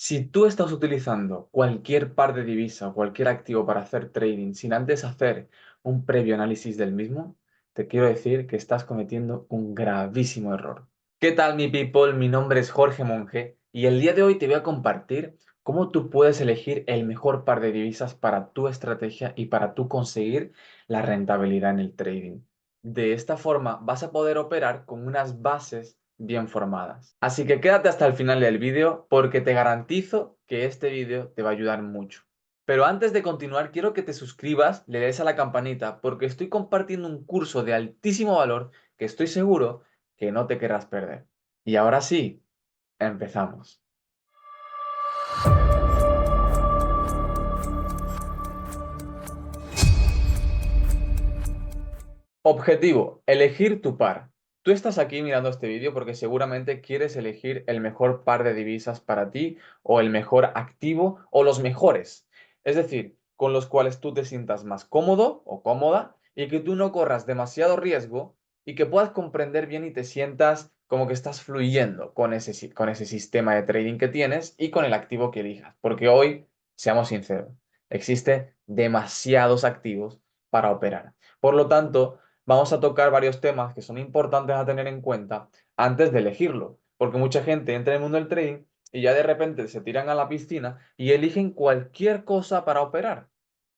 Si tú estás utilizando cualquier par de divisa o cualquier activo para hacer trading sin antes hacer un previo análisis del mismo, te quiero decir que estás cometiendo un gravísimo error. ¿Qué tal, mi people? Mi nombre es Jorge Monge y el día de hoy te voy a compartir cómo tú puedes elegir el mejor par de divisas para tu estrategia y para tú conseguir la rentabilidad en el trading. De esta forma vas a poder operar con unas bases bien formadas. Así que quédate hasta el final del vídeo porque te garantizo que este vídeo te va a ayudar mucho. Pero antes de continuar, quiero que te suscribas, le des a la campanita porque estoy compartiendo un curso de altísimo valor que estoy seguro que no te querrás perder. Y ahora sí, empezamos. Objetivo, elegir tu par. Tú estás aquí mirando este vídeo porque seguramente quieres elegir el mejor par de divisas para ti o el mejor activo o los mejores. Es decir, con los cuales tú te sientas más cómodo o cómoda y que tú no corras demasiado riesgo y que puedas comprender bien y te sientas como que estás fluyendo con ese sistema de trading que tienes y con el activo que elijas. Porque hoy, seamos sinceros, existe demasiados activos para operar. Por lo tanto, vamos a tocar varios temas que son importantes a tener en cuenta antes de elegirlo, porque mucha gente entra en el mundo del trading y ya de repente se tiran a la piscina y eligen cualquier cosa para operar.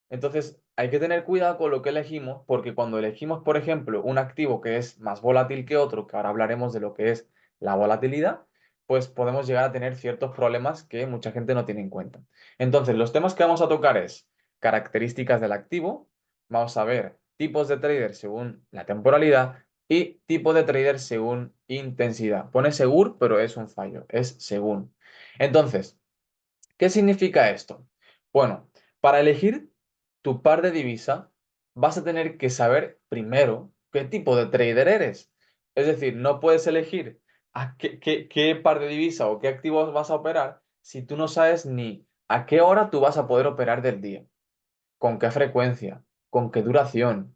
Entonces, hay que tener cuidado con lo que elegimos, porque cuando elegimos, por ejemplo, un activo que es más volátil que otro, que ahora hablaremos de lo que es la volatilidad, pues podemos llegar a tener ciertos problemas que mucha gente no tiene en cuenta. Entonces, los temas que vamos a tocar es características del activo, vamos a ver tipos de trader según la temporalidad y tipo de trader según intensidad. Pone según, pero es un fallo, es según. Entonces, ¿qué significa esto? Bueno, para elegir tu par de divisa, vas a tener que saber primero qué tipo de trader eres. Es decir, no puedes elegir qué par de divisa o qué activos vas a operar si tú no sabes ni a qué hora tú vas a poder operar del día, con qué frecuencia, con qué duración.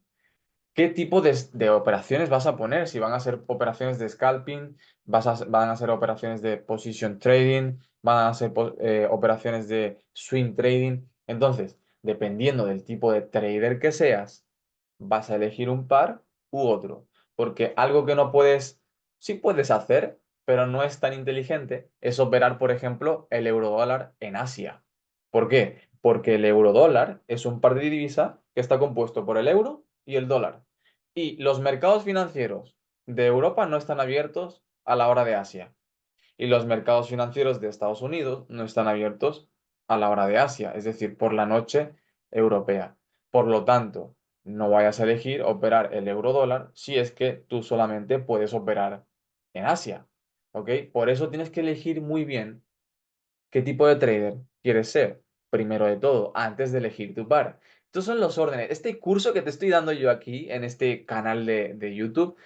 ¿Qué tipo de operaciones vas a poner? Si van a ser operaciones de scalping, van a ser operaciones de position trading, van a ser operaciones de swing trading. Entonces, dependiendo del tipo de trader que seas, vas a elegir un par u otro. Porque algo que no puedes, sí puedes hacer, pero no es tan inteligente, es operar, por ejemplo, el eurodólar en Asia. ¿Por qué? Porque el eurodólar es un par de divisa que está compuesto por el euro y el dólar. Y los mercados financieros de Europa no están abiertos a la hora de Asia. Y los mercados financieros de Estados Unidos no están abiertos a la hora de Asia, es decir, por la noche europea. Por lo tanto, no vayas a elegir operar el euro dólar si es que tú solamente puedes operar en Asia. ¿Ok? Por eso tienes que elegir muy bien qué tipo de trader quieres ser, primero de todo, antes de elegir tu par. Estos son los órdenes. Este curso que te estoy dando yo aquí en este canal de YouTube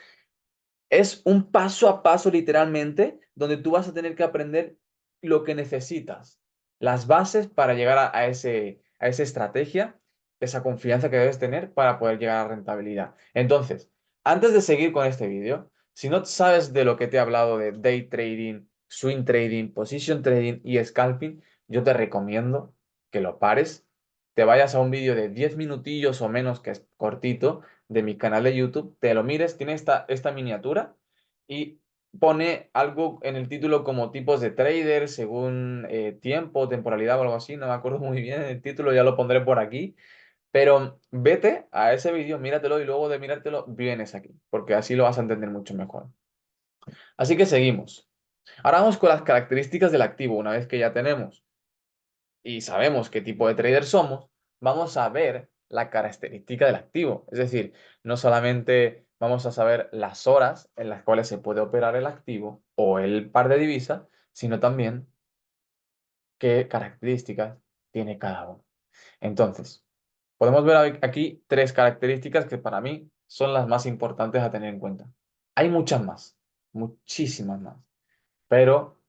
es un paso a paso literalmente donde tú vas a tener que aprender lo que necesitas, las bases para llegar a esa estrategia, esa confianza que debes tener para poder llegar a la rentabilidad. Entonces, antes de seguir con este vídeo, si no sabes de lo que te he hablado de day trading, swing trading, position trading y scalping, yo te recomiendo que lo pares, te vayas a un vídeo de 10 minutillos o menos, que es cortito, de mi canal de YouTube, te lo mires, tiene esta miniatura y pone algo en el título como tipos de trader según tiempo, temporalidad o algo así, no me acuerdo muy bien el título, ya lo pondré por aquí, pero vete a ese vídeo, míratelo y luego de mirártelo vienes aquí, porque así lo vas a entender mucho mejor. Así que seguimos. Ahora vamos con las características del activo. Una vez que ya tenemos y sabemos qué tipo de trader somos, vamos a ver la característica del activo. Es decir, no solamente vamos a saber las horas en las cuales se puede operar el activo o el par de divisas, sino también qué características tiene cada uno. Entonces, podemos ver aquí tres características que para mí son las más importantes a tener en cuenta. Hay muchas más, muchísimas más, pero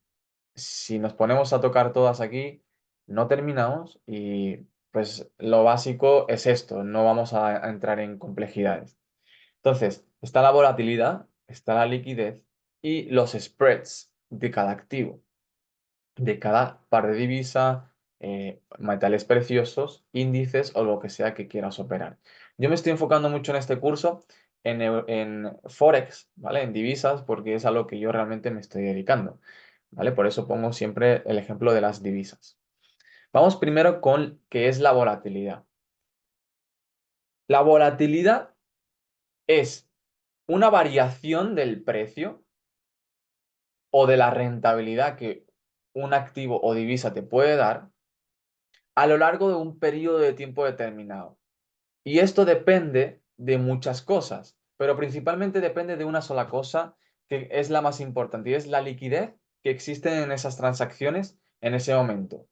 si nos ponemos a tocar todas aquí, no terminamos y pues lo básico es esto, no vamos a entrar en complejidades. Entonces, está la volatilidad, está la liquidez y los spreads de cada activo. de cada par de divisa, metales preciosos, índices o lo que sea que quieras operar. Yo me estoy enfocando mucho en este curso en Forex, ¿vale? En divisas, porque es a lo que yo realmente me estoy dedicando, ¿vale? Por eso pongo siempre el ejemplo de las divisas. Vamos primero con qué es la volatilidad. La volatilidad es una variación del precio o de la rentabilidad que un activo o divisa te puede dar a lo largo de un periodo de tiempo determinado. Y esto depende de muchas cosas, pero principalmente depende de una sola cosa que es la más importante y es la liquidez que existe en esas transacciones en ese momento.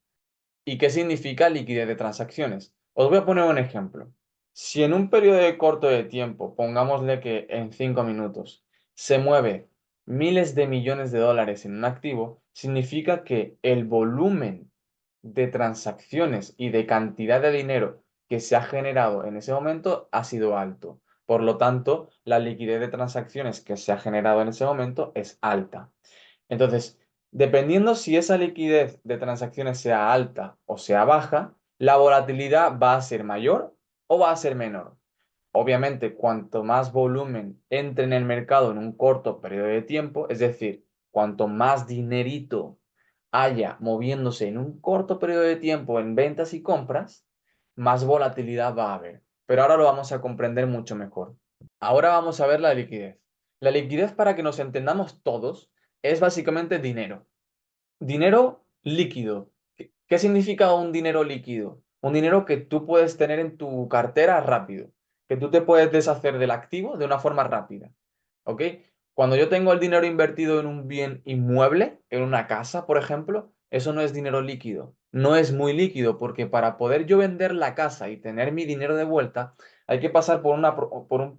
¿Y qué significa liquidez de transacciones? Os voy a poner un ejemplo. Si en un periodo corto de tiempo, pongámosle que en 5 minutos, se mueve miles de millones de dólares en un activo, significa que el volumen de transacciones y de cantidad de dinero que se ha generado en ese momento ha sido alto. Por lo tanto, la liquidez de transacciones que se ha generado en ese momento es alta. Entonces, dependiendo si esa liquidez de transacciones sea alta o sea baja, la volatilidad va a ser mayor o va a ser menor. Obviamente, cuanto más volumen entre en el mercado en un corto periodo de tiempo, es decir, cuanto más dinerito haya moviéndose en un corto periodo de tiempo en ventas y compras, más volatilidad va a haber. Pero ahora lo vamos a comprender mucho mejor. Ahora vamos a ver la liquidez. La liquidez, para que nos entendamos todos, es básicamente dinero. Dinero líquido. ¿Qué significa un dinero líquido? Un dinero que tú puedes tener en tu cartera rápido, que tú te puedes deshacer del activo de una forma rápida. ¿Ok? Cuando yo tengo el dinero invertido en un bien inmueble, en una casa, por ejemplo, eso no es dinero líquido. No es muy líquido porque para poder yo vender la casa y tener mi dinero de vuelta, hay que pasar por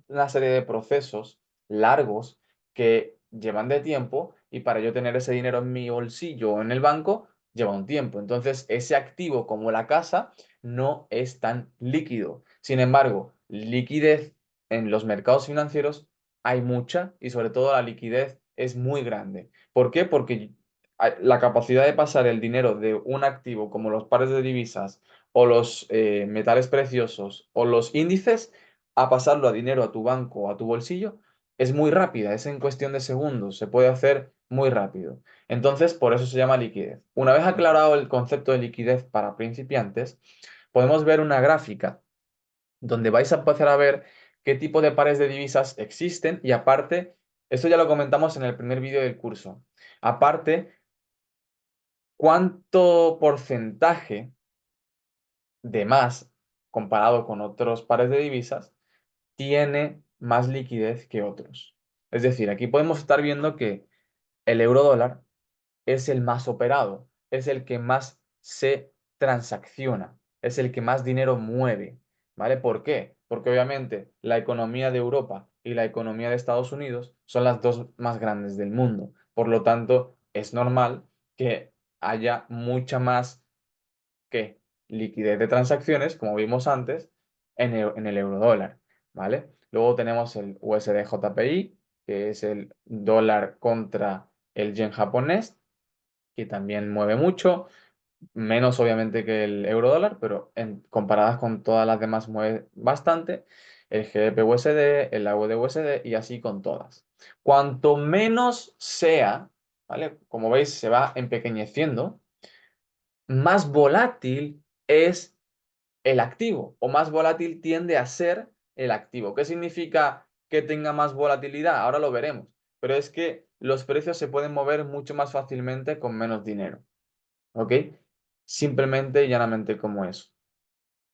una serie de procesos largos que llevan de tiempo y para yo tener ese dinero en mi bolsillo o en el banco, lleva un tiempo. Entonces, ese activo como la casa no es tan líquido. Sin embargo, liquidez en los mercados financieros hay mucha y sobre todo la liquidez es muy grande. ¿Por qué? Porque la capacidad de pasar el dinero de un activo como los pares de divisas o los metales preciosos o los índices a pasarlo a dinero a tu banco o a tu bolsillo es muy rápida, es en cuestión de segundos, se puede hacer muy rápido. Entonces, por eso se llama liquidez. Una vez aclarado el concepto de liquidez para principiantes, podemos ver una gráfica donde vais a empezar a ver qué tipo de pares de divisas existen y aparte, esto ya lo comentamos en el primer vídeo del curso, aparte, cuánto porcentaje de más comparado con otros pares de divisas tiene más liquidez que otros. Es decir, aquí podemos estar viendo que el euro dólar es el más operado, es el que más se transacciona, es el que más dinero mueve, ¿vale? ¿Por qué? Porque obviamente la economía de Europa y la economía de Estados Unidos son las dos más grandes del mundo. Por lo tanto, es normal que haya mucha más que liquidez de transacciones, como vimos antes, en el euro dólar, ¿vale? Luego tenemos el USD-JPY, que es el dólar contra el yen japonés, que también mueve mucho, menos obviamente que el euro dólar, pero comparadas con todas las demás mueve bastante. El GBP USD, el AUD USD y así con todas. Cuanto menos sea, ¿vale? Como veis, se va empequeñeciendo, más volátil es el activo o más volátil tiende a ser el activo. ¿Qué significa que tenga más volatilidad? Ahora lo veremos, pero es que los precios se pueden mover mucho más fácilmente con menos dinero. ¿Ok? Simplemente y llanamente como eso.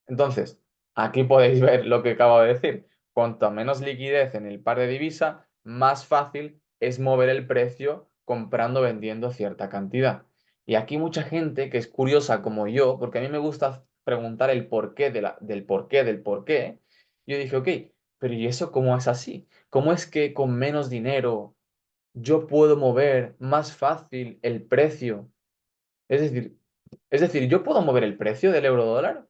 Entonces, aquí podéis ver lo que acabo de decir. Cuanto menos liquidez en el par de divisa, más fácil es mover el precio comprando o vendiendo cierta cantidad. Y aquí mucha gente que es curiosa como yo, porque a mí me gusta preguntar el porqué del porqué del porqué, yo dije, ok, pero ¿y eso cómo es así? ¿Cómo es que con menos dinero yo puedo mover más fácil el precio? Es decir, ¿yo puedo mover el precio del euro dólar?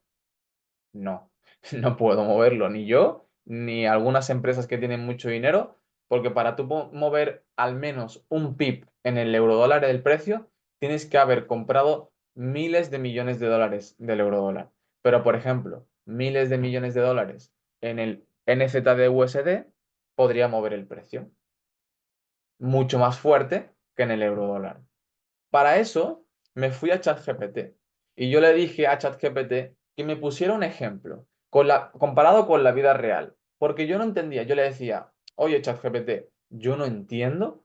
No, no puedo moverlo, ni yo, ni algunas empresas que tienen mucho dinero, porque para tú mover al menos un pip en el euro dólar del precio, tienes que haber comprado miles de millones de dólares del eurodólar. Pero, por ejemplo, miles de millones de dólares en el NZD-USD podría mover el precio mucho más fuerte que en el eurodólar. Para eso me fui a ChatGPT y yo le dije a ChatGPT que me pusiera un ejemplo comparado con la vida real, porque yo no entendía. Yo le decía, oye ChatGPT, yo no entiendo.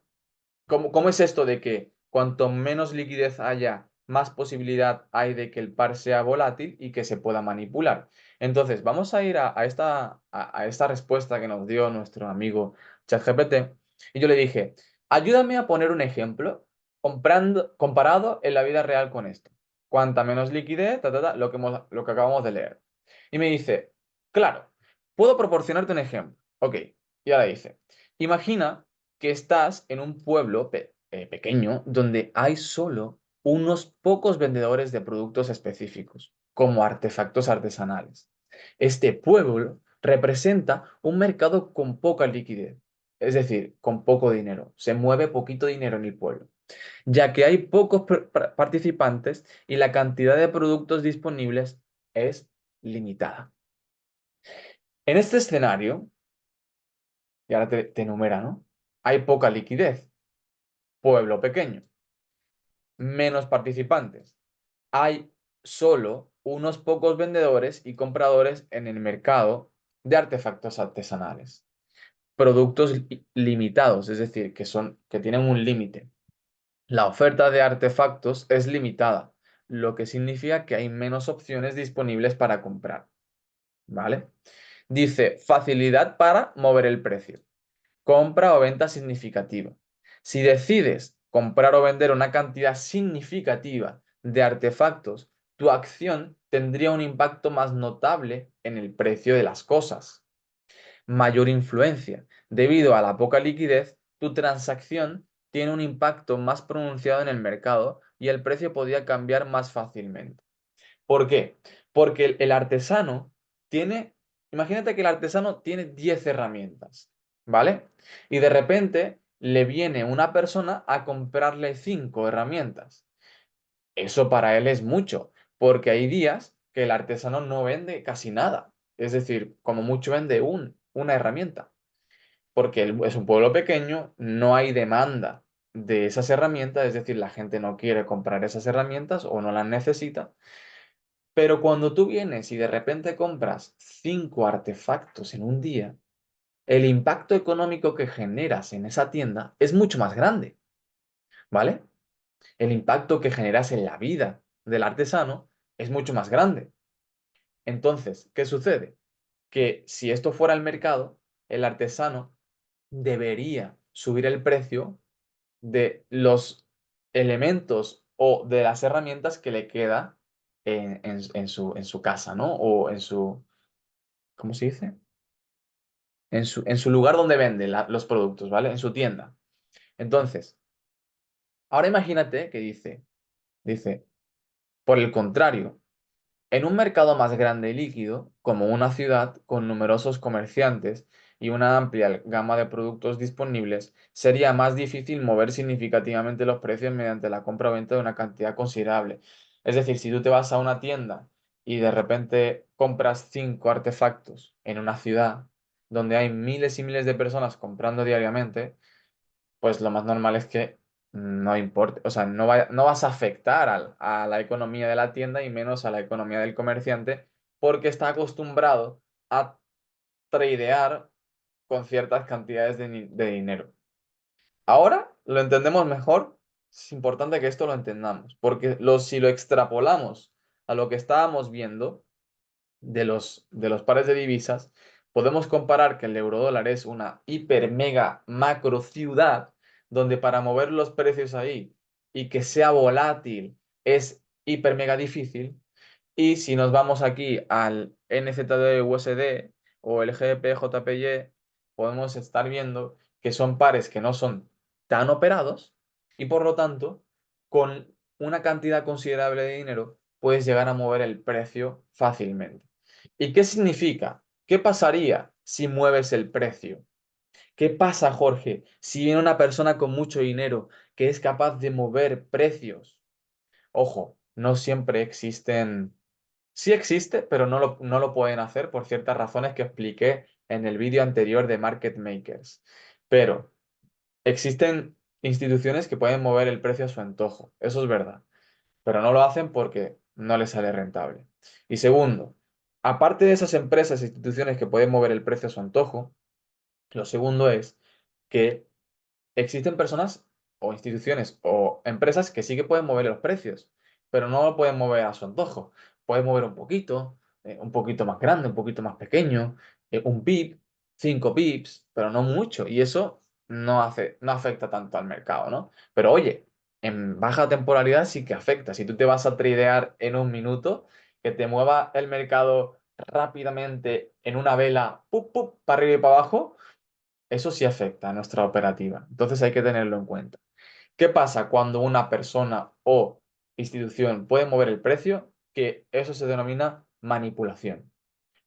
¿Cómo es esto de que cuanto menos liquidez haya, más posibilidad hay de que el par sea volátil y que se pueda manipular? Entonces, vamos a ir a esta respuesta que nos dio nuestro amigo ChatGPT. Y yo le dije, ayúdame a poner un ejemplo comparado en la vida real con esto. Cuanta menos liquidez, lo que acabamos de leer. Y me dice, claro, puedo proporcionarte un ejemplo. Ok, y ahora dice, imagina que estás en un pueblo pequeño donde hay solo unos pocos vendedores de productos específicos, como artefactos artesanales. Este pueblo representa un mercado con poca liquidez, es decir, con poco dinero. Se mueve poquito dinero en el pueblo, ya que hay pocos participantes y la cantidad de productos disponibles es limitada. En este escenario, y ahora te enumera, ¿no? Hay poca liquidez, pueblo pequeño, menos participantes. Hay solo unos pocos vendedores y compradores en el mercado de artefactos artesanales. Productos limitados, es decir, que tienen un límite. La oferta de artefactos es limitada, lo que significa que hay menos opciones disponibles para comprar, ¿vale? Dice, facilidad para mover el precio. Compra o venta significativa. Si decides comprar o vender una cantidad significativa de artefactos, tu acción tendría un impacto más notable en el precio de las cosas. Mayor influencia. Debido a la poca liquidez, tu transacción tiene un impacto más pronunciado en el mercado y el precio podría cambiar más fácilmente. ¿Por qué? Porque el artesano tiene, imagínate que el artesano tiene 10 herramientas, ¿vale? Y de repente le viene una persona a comprarle 5 herramientas. Eso para él es mucho, porque hay días que el artesano no vende casi nada. Es decir, como mucho vende una herramienta, porque es un pueblo pequeño, no hay demanda de esas herramientas, es decir, la gente no quiere comprar esas herramientas o no las necesita. Pero cuando tú vienes y de repente compras 5 artefactos en un día, el impacto económico que generas en esa tienda es mucho más grande, ¿vale? El impacto que generas en la vida del artesano es mucho más grande. Entonces, ¿qué sucede? Que si esto fuera el mercado, el artesano debería subir el precio de los elementos o de las herramientas que le queda en su casa, ¿no? O en su, ¿cómo se dice? En su lugar donde vende los productos, ¿vale? En su tienda. Entonces, ahora imagínate que dice, por el contrario, en un mercado más grande y líquido, como una ciudad con numerosos comerciantes y una amplia gama de productos disponibles, sería más difícil mover significativamente los precios mediante la compra o venta de una cantidad considerable. Es decir, si tú te vas a una tienda y de repente compras 5 artefactos en una ciudad donde hay miles y miles de personas comprando diariamente, pues lo más normal es que no importe, o sea, no vas a afectar a la economía de la tienda y menos a la economía del comerciante porque está acostumbrado a tradear con ciertas cantidades de dinero. Ahora lo entendemos mejor, es importante que esto lo entendamos, porque si lo extrapolamos a lo que estábamos viendo, de los pares de divisas, podemos comparar que el eurodólar es una hiper mega macro ciudad donde para mover los precios ahí y que sea volátil es hiper mega difícil. Y si nos vamos aquí al NZD USD o el GBP JPY, podemos estar viendo que son pares que no son tan operados y por lo tanto, con una cantidad considerable de dinero, puedes llegar a mover el precio fácilmente. ¿Y qué significa? ¿Qué pasaría si mueves el precio? ¿Qué pasa, Jorge, si viene una persona con mucho dinero que es capaz de mover precios? Ojo, no siempre existen. Sí existe, pero no lo pueden hacer por ciertas razones que expliqué en el vídeo anterior de Market Makers. Pero existen instituciones que pueden mover el precio a su antojo, eso es verdad, pero no lo hacen porque no les sale rentable. Y segundo, aparte de esas empresas e instituciones que pueden mover el precio a su antojo, lo segundo es que existen personas o instituciones o empresas que sí que pueden mover los precios, pero no lo pueden mover a su antojo. Pueden mover un poquito más grande, un poquito más pequeño, un pip, 5 pips, pero no mucho. Y eso no afecta tanto al mercado, ¿no? Pero oye, en baja temporalidad sí que afecta. Si tú te vas a tradear en un minuto, que te mueva el mercado rápidamente en una vela, ¡pup, pup!, para arriba y para abajo, eso sí afecta a nuestra operativa. Entonces hay que tenerlo en cuenta. ¿Qué pasa cuando una persona o institución puede mover el precio? Que eso se denomina manipulación.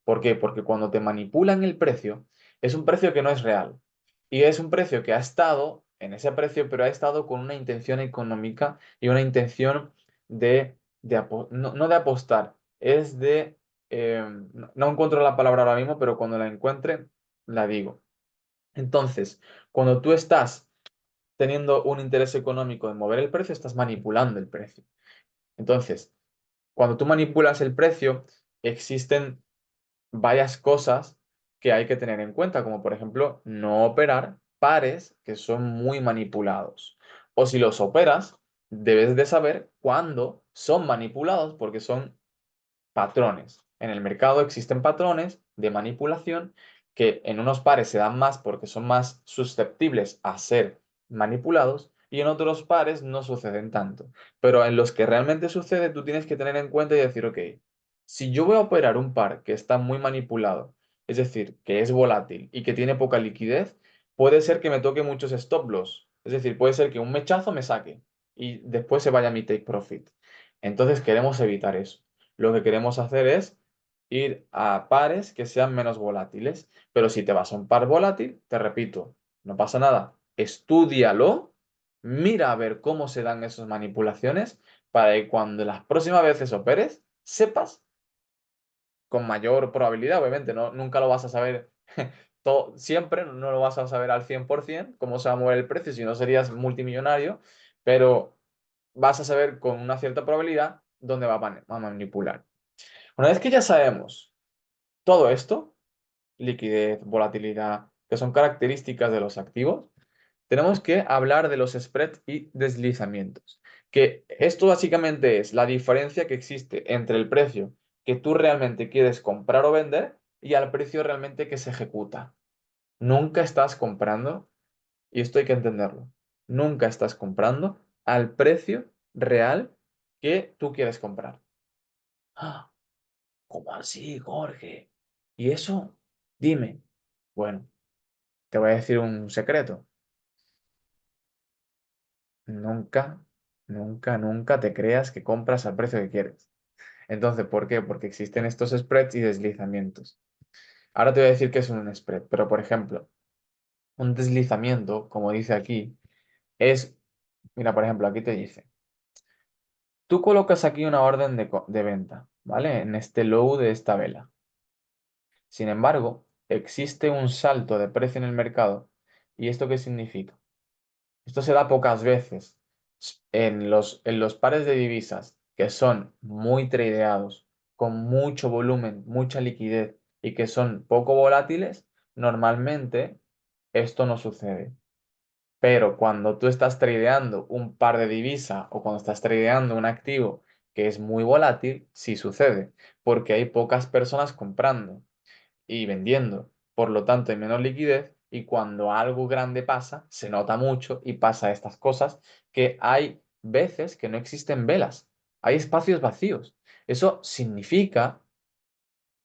¿Por qué? Porque cuando te manipulan el precio, es un precio que no es real. Y es un precio que ha estado en ese precio, pero ha estado con una intención económica y una intención no de apostar, es no encuentro la palabra ahora mismo, pero cuando la encuentre, la digo. Entonces, cuando tú estás teniendo un interés económico en mover el precio, estás manipulando el precio. Entonces, cuando tú manipulas el precio, existen varias cosas que hay que tener en cuenta, como por ejemplo, no operar pares que son muy manipulados. O si los operas, debes de saber cuándo son manipulados porque son patrones. En el mercado existen patrones de manipulación que en unos pares se dan más porque son más susceptibles a ser manipulados y en otros pares no suceden tanto. Pero en los que realmente sucede, tú tienes que tener en cuenta y decir, ok, si yo voy a operar un par que está muy manipulado, es decir, que es volátil y que tiene poca liquidez, puede ser que me toque muchos stop loss. Es decir, puede ser que un mechazo me saque y después se vaya a mi take profit. Entonces queremos evitar eso. Lo que queremos hacer es ir a pares que sean menos volátiles. Pero si te vas a un par volátil, te repito, no pasa nada. Estúdialo, mira a ver cómo se dan esas manipulaciones para que cuando las próximas veces operes, sepas con mayor probabilidad, obviamente, no, nunca lo vas a saber todo, siempre, no lo vas a saber al 100% cómo se va a mover el precio, si no serías multimillonario, pero vas a saber con una cierta probabilidad dónde va a manipular. Una vez que ya sabemos todo esto, liquidez, volatilidad, que son características de los activos, tenemos que hablar de los spreads y deslizamientos. Que esto básicamente es la diferencia que existe entre el precio que tú realmente quieres comprar o vender y al precio realmente que se ejecuta. Nunca estás comprando, y esto hay que entenderlo, nunca estás comprando al precio real que tú quieres comprar. ¡Ah! ¿Cómo así, Jorge? ¿Y eso? Dime. Bueno, te voy a decir un secreto. Nunca, nunca, nunca te creas que compras al precio que quieres. Entonces, ¿por qué? Porque existen estos spreads y deslizamientos. Ahora te voy a decir qué es un spread, pero por ejemplo, un deslizamiento, como dice aquí, es, mira, por ejemplo, aquí te dice, tú colocas aquí una orden de venta, ¿vale? En este low de esta vela. Sin embargo, existe un salto de precio en el mercado. ¿Y esto qué significa? Esto se da pocas veces. En los pares de divisas que son muy tradeados, con mucho volumen, mucha liquidez y que son poco volátiles, normalmente esto no sucede. Pero cuando tú estás tradeando un par de divisas o cuando estás tradeando un activo que es muy volátil, sí sucede, porque hay pocas personas comprando y vendiendo. Por lo tanto, hay menos liquidez y cuando algo grande pasa, se nota mucho y pasa estas cosas que hay veces que no existen velas, hay espacios vacíos. Eso significa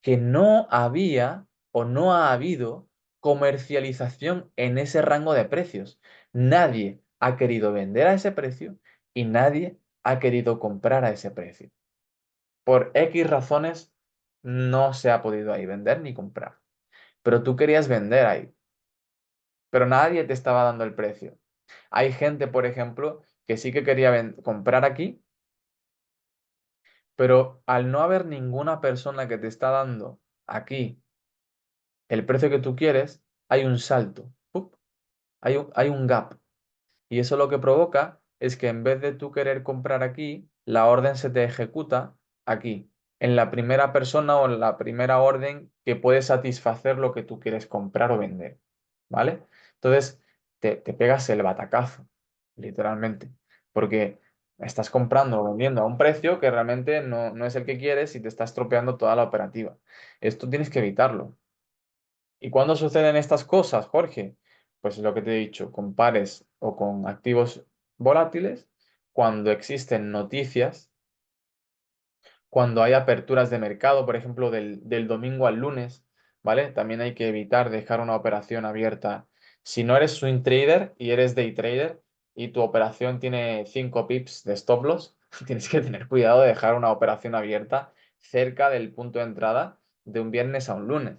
que no había o no ha habido comercialización en ese rango de precios. Nadie ha querido vender a ese precio y nadie ha querido comprar a ese precio. Por X razones no se ha podido ahí vender ni comprar, pero tú querías vender ahí, pero nadie te estaba dando el precio. Hay gente, por ejemplo, que sí que quería comprar aquí Pero al no haber ninguna persona que te está dando aquí el precio que tú quieres, hay un salto, ¡pup! Hay un gap. Y eso lo que provoca es que en vez de tú querer comprar aquí, la orden se te ejecuta aquí, en la primera persona o en la primera orden que puede satisfacer lo que tú quieres comprar o vender. ¿Vale? Entonces, te pegas el batacazo, literalmente, porque estás comprando o vendiendo a un precio que realmente no es el que quieres y te está estropeando toda la operativa. Esto tienes que evitarlo. ¿Y cuándo suceden estas cosas, Jorge? Pues lo que te he dicho, con pares o con activos volátiles, cuando existen noticias, cuando hay aperturas de mercado, por ejemplo, del domingo al lunes, ¿vale? También hay que evitar dejar una operación abierta. Si no eres swing trader y eres day trader y tu operación tiene 5 pips de stop loss, tienes que tener cuidado de dejar una operación abierta cerca del punto de entrada de un viernes a un lunes,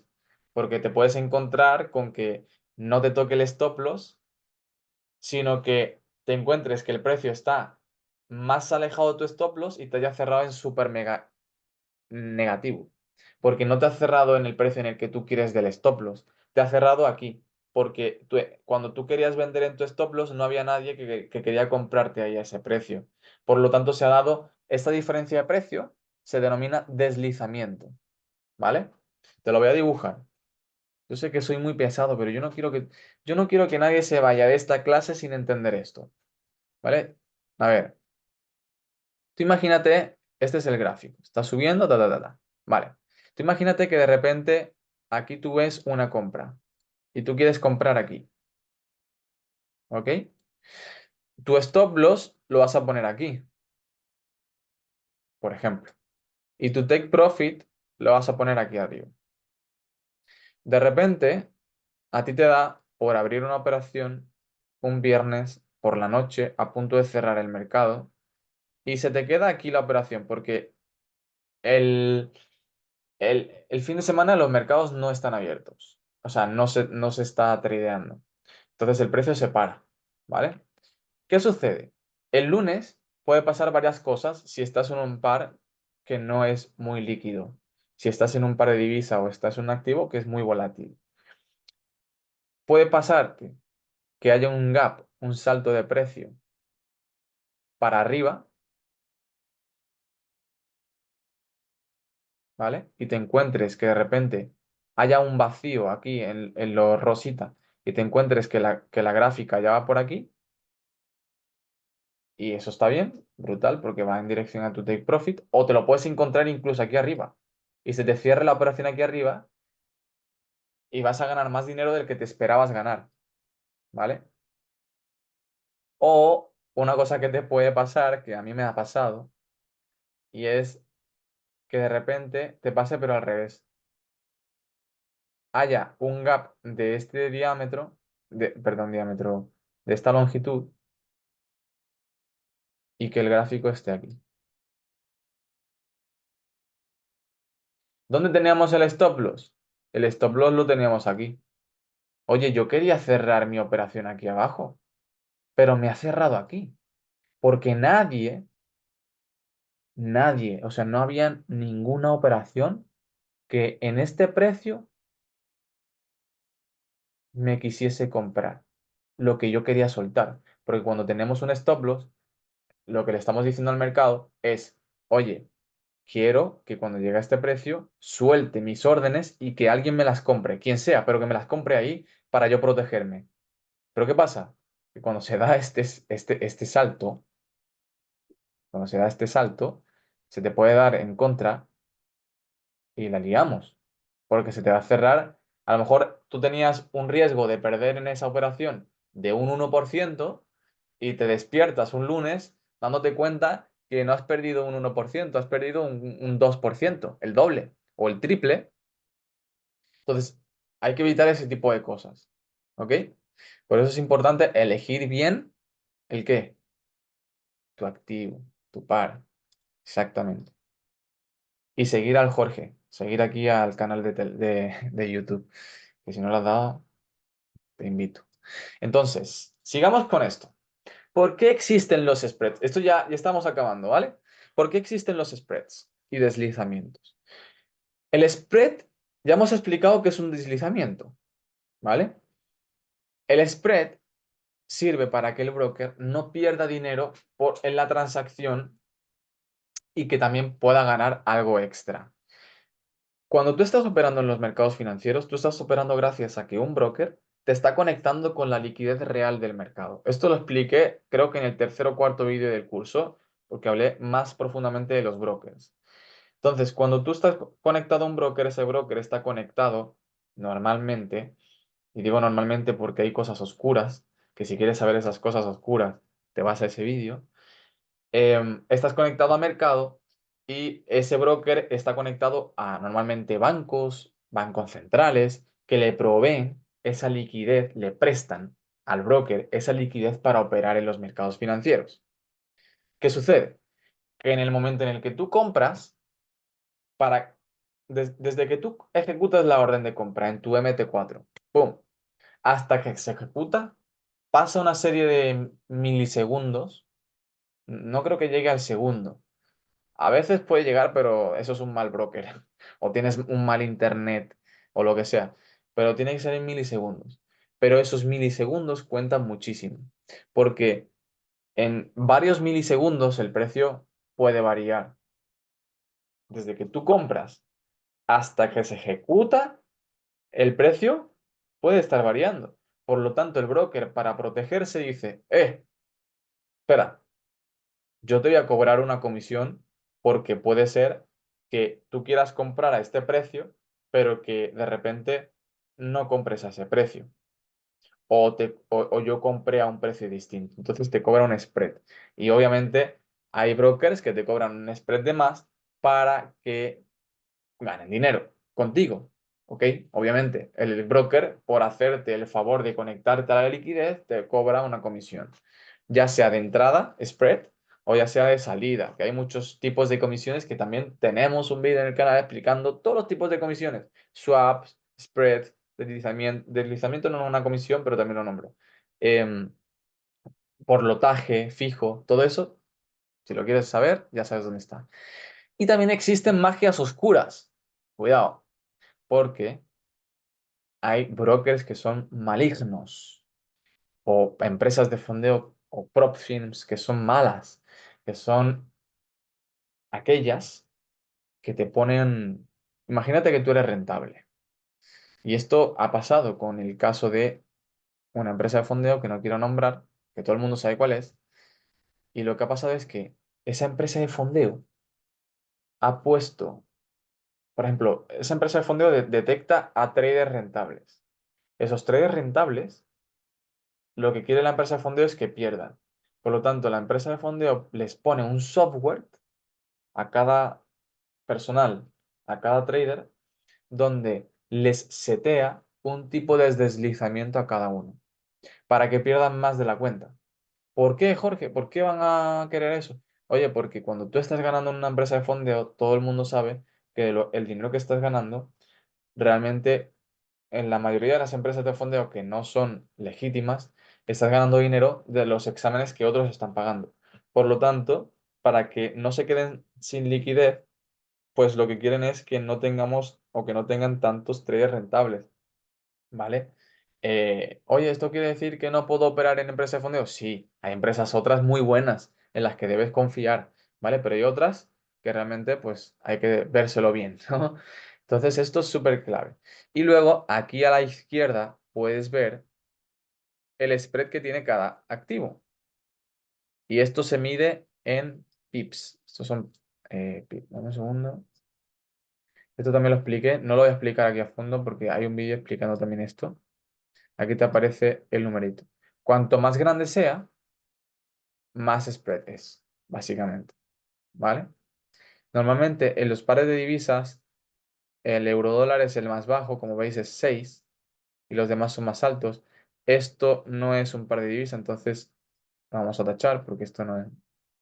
porque te puedes encontrar con que no te toque el stop loss, sino que te encuentres que el precio está más alejado de tu stop loss y te haya cerrado en super mega negativo, porque no te ha cerrado en el precio en el que tú quieres del stop loss, te ha cerrado aquí, porque cuando tú querías vender en tu stop loss no había nadie que quería comprarte ahí a ese precio. Por lo tanto, se ha dado esta diferencia de precio, se denomina deslizamiento, ¿vale? Te lo voy a dibujar. Yo sé que soy muy pesado, pero yo no quiero que nadie se vaya de esta clase sin entender esto, ¿vale? A ver, tú imagínate, este es el gráfico, está subiendo, ta, ta, ta, ta. Vale. Tú imagínate que de repente aquí tú ves una compra y tú quieres comprar aquí, ¿ok? Tu stop loss lo vas a poner aquí, por ejemplo, y tu take profit lo vas a poner aquí arriba. De repente, a ti te da por abrir una operación un viernes por la noche a punto de cerrar el mercado y se te queda aquí la operación porque el, el fin de semana los mercados no están abiertos. O sea, no se está tradeando. Entonces el precio se para, ¿vale? ¿Qué sucede? El lunes puede pasar varias cosas si estás en un par que no es muy líquido. Si estás en un par de divisa o estás en un activo que es muy volátil. Puede pasarte que haya un gap, un salto de precio para arriba, ¿vale? Y te encuentres que de repente haya un vacío aquí en lo rosita y te encuentres que la gráfica ya va por aquí y eso está bien, brutal, porque va en dirección a tu take profit, o te lo puedes encontrar incluso aquí arriba y se te cierre la operación aquí arriba y vas a ganar más dinero del que te esperabas ganar, ¿vale? O una cosa que te puede pasar, que a mí me ha pasado, y es que de repente te pase pero al revés. Haya un gap de este diámetro, perdón, diámetro, de esta longitud y que el gráfico esté aquí. ¿Dónde teníamos el stop loss? El stop loss lo teníamos aquí. Oye, yo quería cerrar mi operación aquí abajo, pero me ha cerrado aquí, porque nadie, o sea, no había ninguna operación que en este precio me quisiese comprar lo que yo quería soltar. Porque cuando tenemos un stop loss, lo que le estamos diciendo al mercado es, oye, quiero que cuando llegue a este precio suelte mis órdenes y que alguien me las compre, quien sea, pero que me las compre ahí para yo protegerme. Pero ¿qué pasa? Que cuando se da este salto, cuando se da este salto, se te puede dar en contra y la liamos, porque se te va a cerrar. A lo mejor tú tenías un riesgo de perder en esa operación de un 1% y te despiertas un lunes dándote cuenta que no has perdido un 1%, has perdido un 2%, el doble o el triple. Entonces, hay que evitar ese tipo de cosas, ¿ok? Por eso es importante elegir bien el qué, tu activo, tu par, exactamente. Y seguir al Jorge, seguir aquí al canal de YouTube, que si no lo has dado, te invito. Entonces, sigamos con esto. ¿Por qué existen los spreads? Esto ya estamos acabando, ¿vale? ¿Por qué existen los spreads y deslizamientos? El spread, ya hemos explicado que es un deslizamiento, ¿vale? El spread sirve para que el broker no pierda dinero en la transacción y que también pueda ganar algo extra. Cuando tú estás operando en los mercados financieros, tú estás operando gracias a que un broker te está conectando con la liquidez real del mercado. Esto lo expliqué, creo que en el tercer o cuarto vídeo del curso, porque hablé más profundamente de los brokers. Entonces, cuando tú estás conectado a un broker, ese broker está conectado normalmente, y digo normalmente porque hay cosas oscuras, que si quieres saber esas cosas oscuras, te vas a ese vídeo. Estás conectado a mercado y ese broker está conectado a normalmente bancos, bancos centrales, que le proveen esa liquidez, le prestan al broker esa liquidez para operar en los mercados financieros. ¿Qué sucede? Que en el momento en el que tú compras, para, desde que tú ejecutas la orden de compra en tu MT4, ¡pum! Hasta que se ejecuta, pasa una serie de milisegundos, no creo que llegue al segundo. A veces puede llegar, pero eso es un mal broker. O tienes un mal internet o lo que sea. Pero tiene que ser en milisegundos. Pero esos milisegundos cuentan muchísimo. Porque en varios milisegundos el precio puede variar. Desde que tú compras hasta que se ejecuta, el precio puede estar variando. Por lo tanto, el broker para protegerse dice, espera, yo te voy a cobrar una comisión porque puede ser que tú quieras comprar a este precio, pero que de repente no compres a ese precio. O yo compré a un precio distinto. Entonces te cobra un spread. Y obviamente hay brokers que te cobran un spread de más para que ganen dinero contigo. ¿Ok? Obviamente, el broker, por hacerte el favor de conectarte a la liquidez, te cobra una comisión, ya sea de entrada, spread, o ya sea de salida, que hay muchos tipos de comisiones que también tenemos un vídeo en el canal explicando todos los tipos de comisiones, swaps, spread, deslizamiento no es una comisión, pero también lo nombro. Em, por lotaje, fijo, todo eso, si lo quieres saber, ya sabes dónde está. Y también existen magias oscuras. Cuidado, porque hay brokers que son malignos o empresas de fondeo o prop firms que son malas, que son aquellas que te ponen, imagínate que tú eres rentable. Y esto ha pasado con el caso de una empresa de fondeo que no quiero nombrar, que todo el mundo sabe cuál es, y lo que ha pasado es que esa empresa de fondeo ha puesto, por ejemplo, esa empresa de fondeo detecta a traders rentables. Esos traders rentables lo que quiere la empresa de fondeo es que pierdan. Por lo tanto, la empresa de fondeo les pone un software a cada personal, a cada trader, donde les setea un tipo de deslizamiento a cada uno, para que pierdan más de la cuenta. ¿Por qué, Jorge? ¿Por qué van a querer eso? Oye, porque cuando tú estás ganando en una empresa de fondeo, todo el mundo sabe que el dinero que estás ganando realmente en la mayoría de las empresas de fondeo que no son legítimas, estás ganando dinero de los exámenes que otros están pagando. Por lo tanto, para que no se queden sin liquidez, pues lo que quieren es que no tengamos o que no tengan tantos traders rentables, ¿vale? Oye, ¿esto quiere decir que no puedo operar en empresas de fondeo? Sí, hay empresas otras muy buenas en las que debes confiar, ¿vale? Pero hay otras que realmente pues hay que vérselo bien, ¿no? Entonces esto es súper clave. Y luego aquí a la izquierda puedes ver el spread que tiene cada activo. Y esto se mide en pips. Estos son pips. Dame un segundo. Esto también lo expliqué. No lo voy a explicar aquí a fondo porque hay un vídeo explicando también esto. Aquí te aparece el numerito. Cuanto más grande sea, más spread es, básicamente. ¿Vale? Normalmente en los pares de divisas, el euro dólar es el más bajo, como veis es 6 y los demás son más altos. Esto no es un par de divisas, entonces vamos a tachar porque esto no es.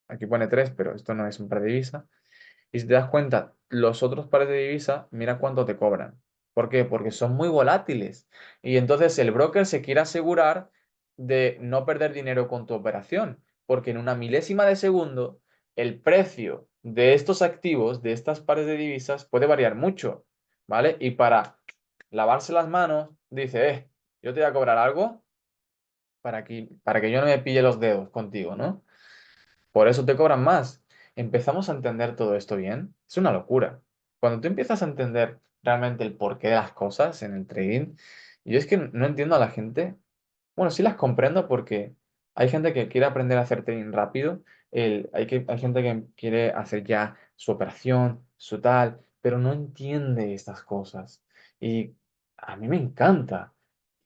Aquí pone 3 pero esto no es un par de divisas. Y si te das cuenta, los otros pares de divisa, mira cuánto te cobran. ¿Por qué? Porque son muy volátiles. Y entonces el broker se quiere asegurar de no perder dinero con tu operación. Porque en una milésima de segundo, el precio de estos activos, de estas pares de divisas, puede variar mucho, ¿vale? Y para lavarse las manos, dice, yo te voy a cobrar algo para que yo no me pille los dedos contigo, ¿no? Por eso te cobran más. ¿Empezamos a entender todo esto bien? Es una locura. Cuando tú empiezas a entender realmente el porqué de las cosas en el trading, yo es que no entiendo a la gente. Bueno, sí las comprendo porque hay gente que quiere aprender a hacer trading rápido, hay gente que quiere hacer ya su operación, su tal, pero no entiende estas cosas. Y a mí me encanta.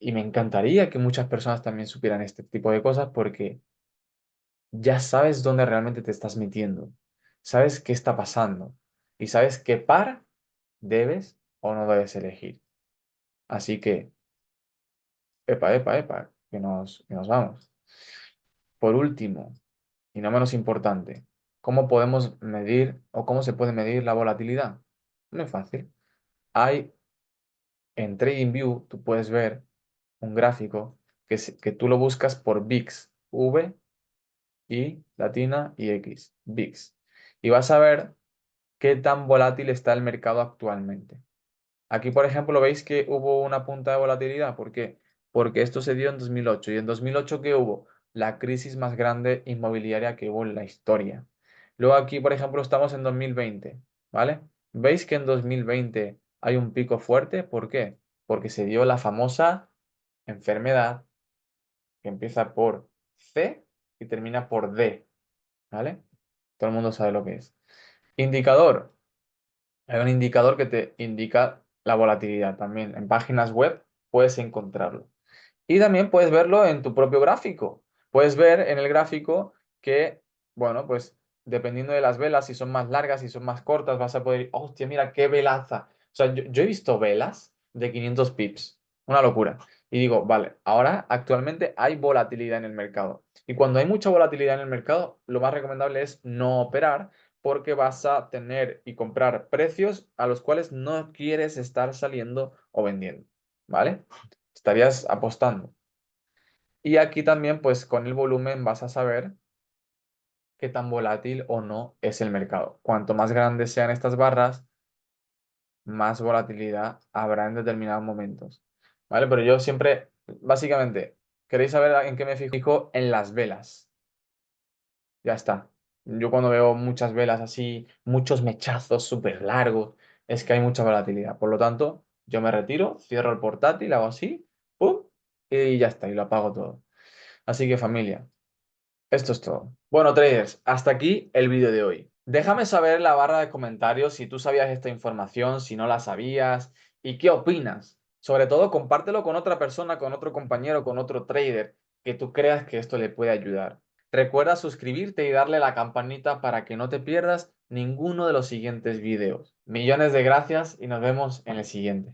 Y me encantaría que muchas personas también supieran este tipo de cosas porque ya sabes dónde realmente te estás metiendo, sabes qué está pasando y sabes qué par debes o no debes elegir. Así que, epa, que nos vamos. Por último, y no menos importante, ¿cómo podemos medir o cómo se puede medir la volatilidad? Muy fácil. Hay en TradingView, tú puedes ver un gráfico que tú lo buscas por VIX, V, I, latina y X, VIX. Y vas a ver qué tan volátil está el mercado actualmente. Aquí, por ejemplo, veis que hubo una punta de volatilidad. ¿Por qué? Porque esto se dio en 2008. ¿Y en 2008 qué hubo? La crisis más grande inmobiliaria que hubo en la historia. Luego aquí, por ejemplo, estamos en 2020, ¿vale? ¿Veis que en 2020 hay un pico fuerte? ¿Por qué? Porque se dio la famosa enfermedad que empieza por C y termina por D, ¿vale? Todo el mundo sabe lo que es. Indicador. Hay un indicador que te indica la volatilidad también. En páginas web puedes encontrarlo. Y también puedes verlo en tu propio gráfico. Puedes ver en el gráfico que, bueno, pues dependiendo de las velas, si son más largas, si son más cortas, vas a poder, hostia, mira qué velaza. O sea, yo he visto velas de 500 pips. Una locura. Y digo, vale, ahora actualmente hay volatilidad en el mercado. Y cuando hay mucha volatilidad en el mercado, lo más recomendable es no operar porque vas a tener y comprar precios a los cuales no quieres estar saliendo o vendiendo. ¿Vale? Estarías apostando. Y aquí también, pues con el volumen vas a saber qué tan volátil o no es el mercado. Cuanto más grandes sean estas barras, más volatilidad habrá en determinados momentos. ¿Vale? Pero yo siempre, básicamente, ¿queréis saber en qué me fijo? En las velas. Ya está. Yo cuando veo muchas velas así, muchos mechazos súper largos, es que hay mucha volatilidad. Por lo tanto, yo me retiro, cierro el portátil, hago así, ¡pum! Y ya está, y lo apago todo. Así que familia, esto es todo. Bueno, traders, hasta aquí el vídeo de hoy. Déjame saber en la barra de comentarios si tú sabías esta información, si no la sabías y qué opinas. Sobre todo, compártelo con otra persona, con otro compañero, con otro trader que tú creas que esto le puede ayudar. Recuerda suscribirte y darle a la campanita para que no te pierdas ninguno de los siguientes vídeos. Millones de gracias y nos vemos en el siguiente.